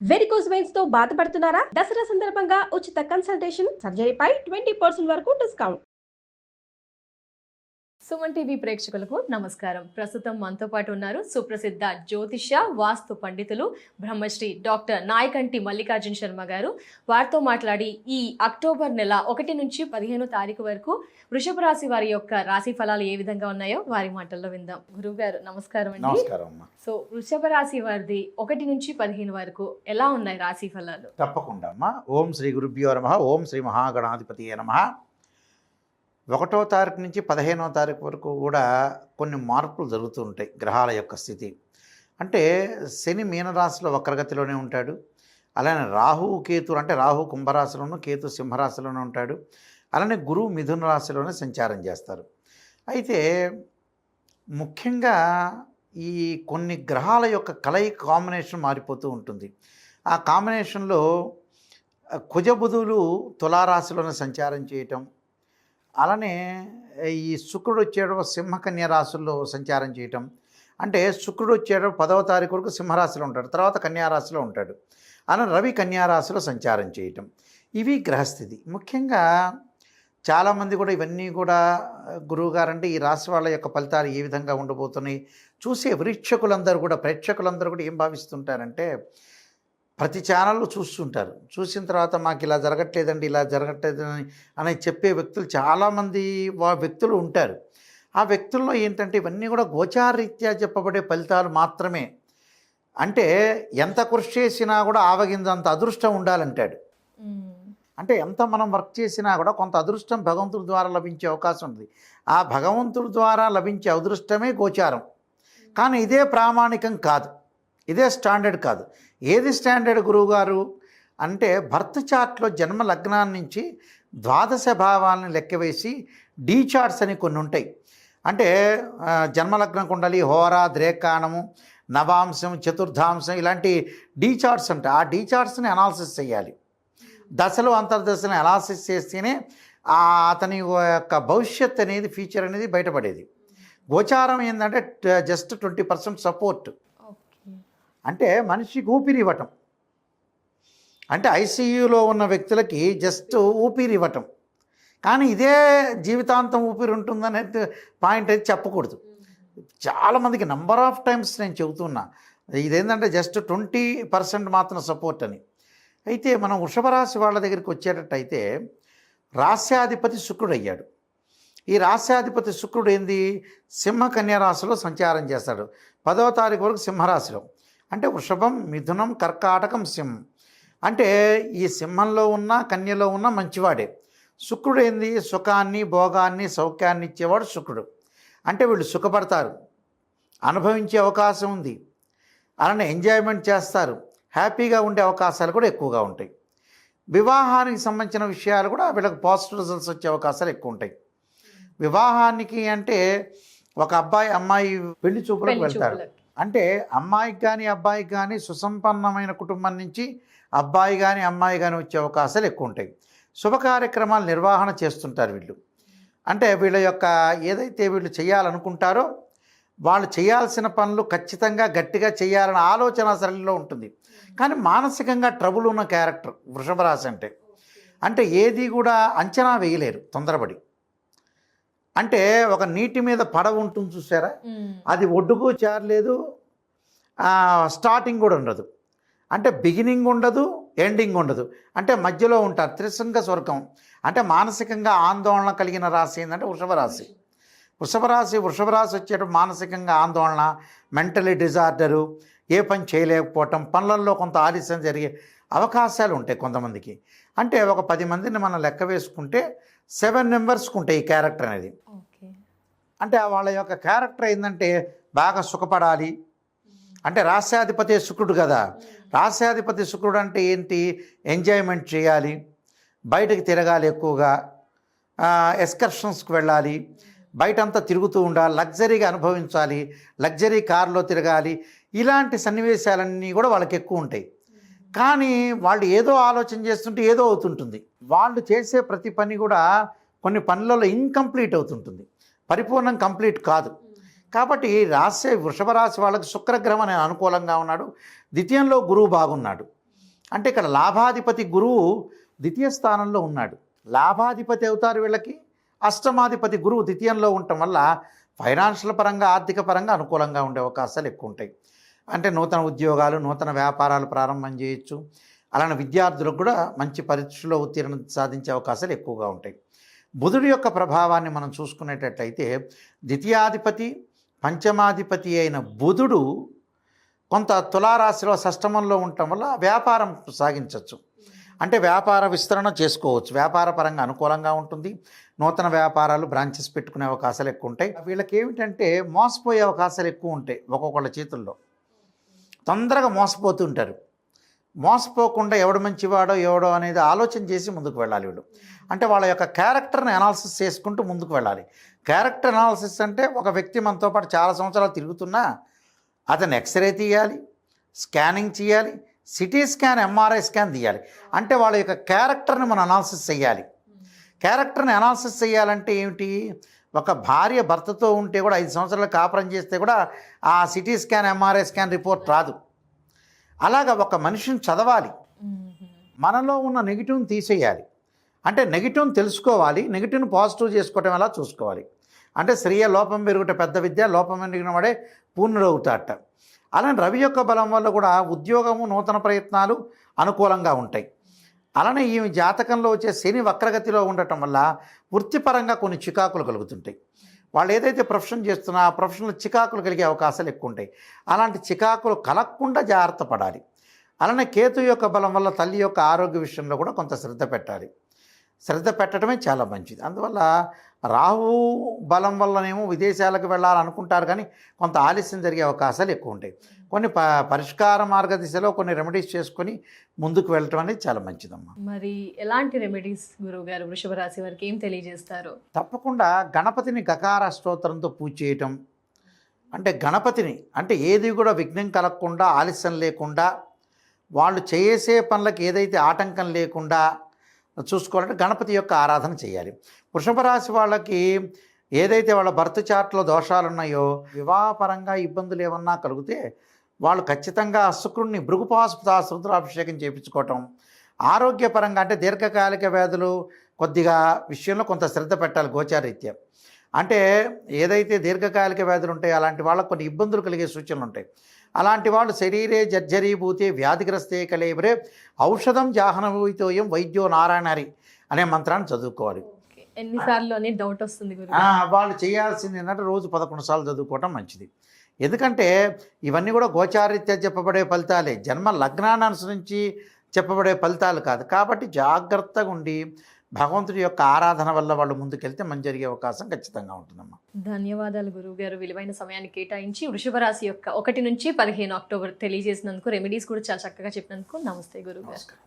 Varicose veins తో బాధపడుతున్నారా? దసరా సందర్భంగా ఉచిత కన్సల్టేషన్, సర్జరీపై 20% వరకు డిస్కౌంట్. సుమన్ టీవీ ప్రేక్షకులకు నమస్కారం. ప్రస్తుతం మనతో పాటు ఉన్నారు సుప్రసిద్ధ జ్యోతిష వాస్తు పండితులు బ్రహ్మశ్రీ డాక్టర్ నాయకంటి మల్లికార్జున శర్మ గారు. వారితో మాట్లాడి ఈ అక్టోబర్ నెల 1 నుంచి 15 తారీఖు వరకు వృషభ రాశి వారి యొక్క రాశి ఫలాలు ఏ విధంగా ఉన్నాయో వారి మాటల్లో విందాం. గురువు గారు నమస్కారం అండి. నమస్కారం అమ్మా. సో వృషభ రాశి వారిది 1 నుంచి 15 వరకు ఎలా ఉన్నాయి రాశి ఫలాలు? తప్పకుండా అమ్మా. ఓం శ్రీ గురుభ్యో నమః. ఓం శ్రీ మహాగణాధిపతియే నమః. 1వ తారీఖు నుంచి 15వ తారీఖు వరకు కూడా కొన్ని మార్పులు జరుగుతూ ఉంటాయి గ్రహాల యొక్క స్థితి. అంటే శని మీనరాశిలో వక్రగతిలోనే ఉంటాడు. అలానే రాహు కేతు, అంటే రాహు కుంభరాశిలోను, కేతు సింహరాశిలోనే ఉంటాడు. అలానే గురువు మిథున రాశిలోనే సంచారం చేస్తారు. అయితే ముఖ్యంగా ఈ కొన్ని గ్రహాల యొక్క కలయిక కాంబినేషన్ మారిపోతూ ఉంటుంది. ఆ కాంబినేషన్లో కుజబుధులు తులారాశిలోనే సంచారం చేయటం, అలానే ఈ శుక్రుడు వచ్చేటప్పుడు సింహకన్య రాశుల్లో సంచారం చేయటం. అంటే శుక్రుడు వచ్చేటప్పుడు 10వ తారీఖు వరకు సింహరాశిలో ఉంటాడు, తర్వాత కన్యారాశిలో ఉంటాడు. అలా రవి కన్యారాశిలో సంచారం చేయటం. ఇవి గ్రహస్థితి. ముఖ్యంగా చాలామంది కూడా ఇవన్నీ కూడా గురువుగారు అంటే ఈ రాశి వాళ్ళ యొక్క ఫలితాలు ఏ విధంగా ఉండబోతున్నాయి చూసే వీక్షకులందరూ కూడా, ప్రేక్షకులందరూ కూడా ఏం భావిస్తుంటారంటే ప్రతి ఛానల్లో చూస్తుంటారు. చూసిన తర్వాత మాకు ఇలా జరగట్లేదండి, ఇలా జరగట్లేదని అని చెప్పే వ్యక్తులు చాలామంది వ్యక్తులు ఉంటారు. ఆ వ్యక్తుల్లో ఏంటంటే ఇవన్నీ కూడా గోచారరీత్యా చెప్పబడే ఫలితాలు మాత్రమే. అంటే ఎంత కృషి చేసినా కూడా ఆవగింజంత అదృష్టం ఉండాలంటాడు. అంటే ఎంత మనం వర్క్ చేసినా కూడా కొంత అదృష్టం భగవంతుడి ద్వారా లభించే అవకాశం ఉంది. ఆ భగవంతుడి ద్వారా లభించే అదృష్టమే గోచారం. కానీ ఇదే ప్రామాణికం కాదు, ఇదే స్టాండర్డ్ కాదు. ఏది స్టాండర్డ్ గురువుగారు అంటే బర్త్ చార్ట్లో జన్మ లగ్నాన్ని నుంచి ద్వాదశ భావాలను లెక్కవేసి డీ చార్ట్స్ అని కొన్ని ఉంటాయి. అంటే జన్మలగ్నం కుండలి, హోరా, ద్రేకాణము, నవాంశం, చతుర్థాంశం ఇలాంటి డీ చార్ట్స్ ఉంటాయి. ఆ డీ చార్ట్స్ని అనాలిసిస్ చేయాలి. దశలు అంతర్దశని అనాలిసిస్ చేస్తేనే అతని యొక్క భవిష్యత్ అనేది, ఫ్యూచర్ అనేది బయటపడేది. గోచారం ఏంటంటే జస్ట్ 20% సపోర్ట్. అంటే మనిషికి ఊపిరి ఇవ్వటం, అంటే ఐసీయూలో ఉన్న వ్యక్తులకి జస్ట్ ఊపిరి ఇవ్వటం. కానీ ఇదే జీవితాంతం ఊపిరి ఉంటుందనే పాయింట్ అయితే చెప్పకూడదు. చాలామందికి నంబర్ ఆఫ్ టైమ్స్ నేను చెబుతున్నా, ఇదేంటంటే జస్ట్ 20% మాత్రం సపోర్ట్ అని. అయితే మనం వృషభ రాశి వాళ్ళ దగ్గరికి వచ్చేటట్టయితే రాస్యాధిపతి శుక్రుడు అయ్యాడు. ఈ రాస్యాధిపతి శుక్రుడు ఏంది, సింహ కన్యా రాశిలో సంచారం చేస్తాడు 10వ తారీఖు వరకు సింహరాశిలో. అంటే వృషభం, మిథునం, కర్కాటకం, సింహం. అంటే ఈ సింహంలో ఉన్న కన్యలో ఉన్న మంచివాడే. శుక్రుడు ఏంది, సుఖాన్ని, భోగాన్ని, సౌఖ్యాన్ని ఇచ్చేవాడు శుక్రుడు. అంటే వీళ్ళు సుఖపడతారు, అనుభవించే అవకాశం ఉంది, అలానే ఎంజాయ్మెంట్ చేస్తారు, హ్యాపీగా ఉండే అవకాశాలు కూడా ఎక్కువగా ఉంటాయి. వివాహానికి సంబంధించిన విషయాలు కూడా వీళ్ళకి పాజిటివ్ రిజల్ట్స్ వచ్చే అవకాశాలు ఎక్కువ ఉంటాయి. వివాహానికి అంటే ఒక అబ్బాయి అమ్మాయి పెళ్లి చూపులకు వెళ్తారు. అంటే అమ్మాయికి కానీ అబ్బాయికి కానీ సుసంపన్నమైన కుటుంబం నుంచి అబ్బాయి కానీ అమ్మాయి కానీ వచ్చే అవకాశాలు ఎక్కువ ఉంటాయి. శుభ కార్యక్రమాలు నిర్వహణ చేస్తుంటారు వీళ్ళు. అంటే వీళ్ళ యొక్క ఏదైతే వీళ్ళు చేయాలనుకుంటారో వాళ్ళు చేయాల్సిన పనులు ఖచ్చితంగా గట్టిగా చేయాలన్న ఆలోచన సరళిలో ఉంటుంది. కానీ మానసికంగా ట్రబుల్ ఉన్న క్యారెక్టర్ వృషభ రాశి అంటే. అంటే ఏది కూడా అంచనా వేయలేరు తొందరపడి. అంటే ఒక నీటి మీద పడవ ఉంటుంది చూసారా, అది ఒడ్డుకు చేరలేదు, స్టార్టింగ్ కూడా ఉండదు. అంటే బిగినింగ్ ఉండదు, ఎండింగ్ ఉండదు, అంటే మధ్యలో ఉంటారు. త్రిశంగ స్వర్గం. అంటే మానసికంగా ఆందోళన కలిగిన రాశి ఏంటంటే వృషభ రాశి. వృషభ రాశి వచ్చేటప్పుడు మానసికంగా ఆందోళన, మెంటలీ డిజార్డరు, ఏ పని చేయలేకపోవటం, పనులలో కొంత ఆలస్యం జరిగే అవకాశాలు ఉంటాయి కొంతమందికి. అంటే ఒక 10 మందిని మనం లెక్క వేసుకుంటే 7 మెంబర్స్కి ఉంటాయి ఈ క్యారెక్టర్ అనేది. అంటే వాళ్ళ యొక్క క్యారెక్టర్ ఏంటంటే బాగా సుఖపడాలి. అంటే రాస్యాధిపతి శుక్రుడు కదా, రాస్యాధిపతి శుక్రుడు అంటే ఏంటి, ఎంజాయ్మెంట్ చేయాలి, బయటకు తిరగాలి, ఎక్కువగా ఎక్స్కర్షన్స్కి వెళ్ళాలి, బయటంతా తిరుగుతూ ఉండాలి, లగ్జరీగా అనుభవించాలి, లగ్జరీ కారులో తిరగాలి. ఇలాంటి సన్నివేశాలన్నీ కూడా వాళ్ళకి ఎక్కువ ఉంటాయి. కానీ వాళ్ళు ఏదో ఆలోచన చేస్తుంటే ఏదో అవుతుంటుంది. వాళ్ళు చేసే ప్రతి పని కూడా కొన్ని పనులలో ఇన్కంప్లీట్ అవుతుంటుంది, పరిపూర్ణం కంప్లీట్ కాదు. కాబట్టి వృషభ రాశి వాళ్ళకి శుక్రగ్రహం అనే అనుకూలంగా ఉన్నాడు. ద్వితీయంలో గురువు బాగున్నాడు. అంటే ఇక్కడ లాభాధిపతి గురువు ద్వితీయ స్థానంలో ఉన్నాడు. లాభాధిపతి అవుతారు వీళ్ళకి. అష్టమాధిపతి గురువు ద్వితీయంలో ఉండటం వల్ల ఫైనాన్షియల్ పరంగా, ఆర్థిక పరంగా అనుకూలంగా ఉండే అవకాశాలు ఎక్కువ ఉంటాయి. అంటే నూతన ఉద్యోగాలు, నూతన వ్యాపారాలు ప్రారంభం చేయొచ్చు. అలానే విద్యార్థులకు కూడా మంచి పరీక్షలో ఉత్తీర్ణత సాధించే అవకాశాలు ఎక్కువగా ఉంటాయి. బుధుడి యొక్క ప్రభావాన్ని మనం చూసుకునేటట్లయితే ద్వితీయాధిపతి, పంచమాధిపతి అయిన బుధుడు కొంత తులారాశిలో షష్టమంలో ఉండటం వల్ల వ్యాపారం సాగించవచ్చు. అంటే వ్యాపార విస్తరణ చేసుకోవచ్చు. వ్యాపార పరంగా అనుకూలంగా ఉంటుంది. నూతన వ్యాపారాలు, బ్రాంచెస్ పెట్టుకునే అవకాశాలు ఎక్కువ ఉంటాయి. వీళ్ళకి ఏమిటంటే మోసపోయే అవకాశాలు ఎక్కువ ఉంటాయి. ఒక్కొక్కళ్ళ చేతుల్లో తొందరగా మోసపోతూ ఉంటారు. మోసపోకుండా ఎవడు మంచివాడో ఎవడో అనేది ఆలోచన చేసి ముందుకు వెళ్ళాలి వీళ్ళు. అంటే వాళ్ళ యొక్క క్యారెక్టర్ని అనాలిసిస్ చేసుకుంటూ ముందుకు వెళ్ళాలి. క్యారెక్టర్ అనాలిసిస్ అంటే ఒక వ్యక్తి మనతో పాటు చాలా సంవత్సరాలు తిరుగుతున్నా అతను ఎక్స్రే తీయాలి, స్కానింగ్ చేయాలి, సిటీ స్కాన్, ఎంఆర్ఐ స్కాన్ తీయాలి. అంటే వాళ్ళ యొక్క క్యారెక్టర్ని మనం అనాలిసిస్ చేయాలి. క్యారెక్టర్ని అనాలిసిస్ చేయాలంటే ఏమిటి? ఒక భార్య భర్తతో ఉంటే కూడా 5 సంవత్సరాలు కాపురం చేస్తే కూడా ఆ CT scan, MRI scan report రాదు. అలాగా ఒక మనిషిని చదవాలి. మనలో ఉన్న నెగిటివ్ని తీసేయాలి. అంటే నెగిటివ్ని తెలుసుకోవాలి, నెగిటివ్ని పాజిటివ్ చేసుకోవటం ఎలా చూసుకోవాలి. అంటే స్త్రీయ లోపం పెరుగుట పెద్ద విద్య, లోపం పెరిగిన వాడే పూర్ణుడవుతాట. అలానే రవి యొక్క బలం వల్ల కూడా ఉద్యోగము, నూతన ప్రయత్నాలు అనుకూలంగా ఉంటాయి. అలానే ఈ జాతకంలో వచ్చే శని వక్రగతిలో ఉండటం వల్ల వృత్తిపరంగా కొన్ని చికాకులు కలుగుతుంటాయి. వాళ్ళు ఏదైతే ప్రొఫెషన్ చేస్తున్నా ఆ ప్రొఫెషన్లో చికాకులు కలిగే అవకాశాలు ఎక్కువ ఉంటాయి. అలాంటి చికాకులు కలగకుండా జాగ్రత్త పడాలి. అలానే కేతు యొక్క బలం వల్ల తల్లి యొక్క ఆరోగ్య విషయంలో కూడా కొంత శ్రద్ధ పెట్టాలి. శ్రద్ధ పెట్టడమే చాలా మంచిది. అందువల్ల రాహు బలం వల్లనేమో విదేశాలకు వెళ్ళాలనుకుంటారు, కానీ కొంత ఆలస్యం జరిగే అవకాశాలు ఎక్కువ ఉంటాయి. కొన్ని పరిష్కార మార్గదిశలో కొన్ని రెమెడీస్ చేసుకొని ముందుకు వెళ్ళటం అనేది చాలా మంచిదమ్మా. మరి ఎలాంటి రెమెడీస్ గురువు గారు వృషభ రాశి వారికి ఏం తెలియజేస్తారు? తప్పకుండా గణపతిని గకార స్తోత్రంతో పూజ చేయటం. అంటే గణపతిని అంటే ఏది కూడా విఘ్నం కలగకుండా, ఆలస్యం లేకుండా, వాళ్ళు చేసే పనులకు ఏదైతే ఆటంకం లేకుండా చూసుకోవాలంటే గణపతి యొక్క ఆరాధన చేయాలి. వృషభ రాశి వాళ్ళకి ఏదైతే వాళ్ళ బర్త్ చార్ట్లో దోషాలు ఉన్నాయో, వివాహపరంగా ఇబ్బందులు ఏమన్నా కలిగితే వాళ్ళు ఖచ్చితంగా శుక్రుడిని భృగుపాశుపత రుద్రాభిషేకం చేయించుకోవటం. ఆరోగ్యపరంగా అంటే దీర్ఘకాలిక వ్యాధులు కొద్దిగా విషయంలో కొంత శ్రద్ధ పెట్టాలి గోచారీత్యా. అంటే ఏదైతే దీర్ఘకాలిక వ్యాధులు ఉంటాయో అలాంటి వాళ్ళకు కొన్ని ఇబ్బందులు కలిగే సూచనలు ఉంటాయి. అలాంటి వాళ్ళు శరీరే జర్జరీభూతే వ్యాధిగ్రస్తే కలేబరే ఔషధం జాహ్నవీతోయం వైద్యో నారాయణరి అనే మంత్రాన్ని చదువుకోవాలి. ఎన్నిసార్లు అని డౌట్ వస్తుంది గురు. వాళ్ళు చేయాల్సింది ఏంటంటే రోజు 11 సార్లు చదువుకోవటం మంచిది. ఎందుకంటే ఇవన్నీ కూడా గోచారీత్యా చెప్పబడే ఫలితాలే, జన్మ లగ్నాన్ని అనుసరించి చెప్పబడే ఫలితాలు కాదు. కాబట్టి జాగ్రత్తగా ఉండి భగవంతుడి యొక్క ఆరాధన వల్ల వాళ్ళు ముందుకెళ్తే మంచి జరిగే అవకాశం ఖచ్చితంగా ఉంటుందమ్మా. ధన్యవాదాలు గురువు గారు, విలువైన సమయాన్ని కేటాయించి వృషభ రాశి యొక్క 1 నుంచి 15 అక్టోబర్ తెలియజేసినందుకు, రెమెడీస్ కూడా చాలా చక్కగా చెప్పినందుకు. నమస్తే గురువు గారు. నమస్కారం.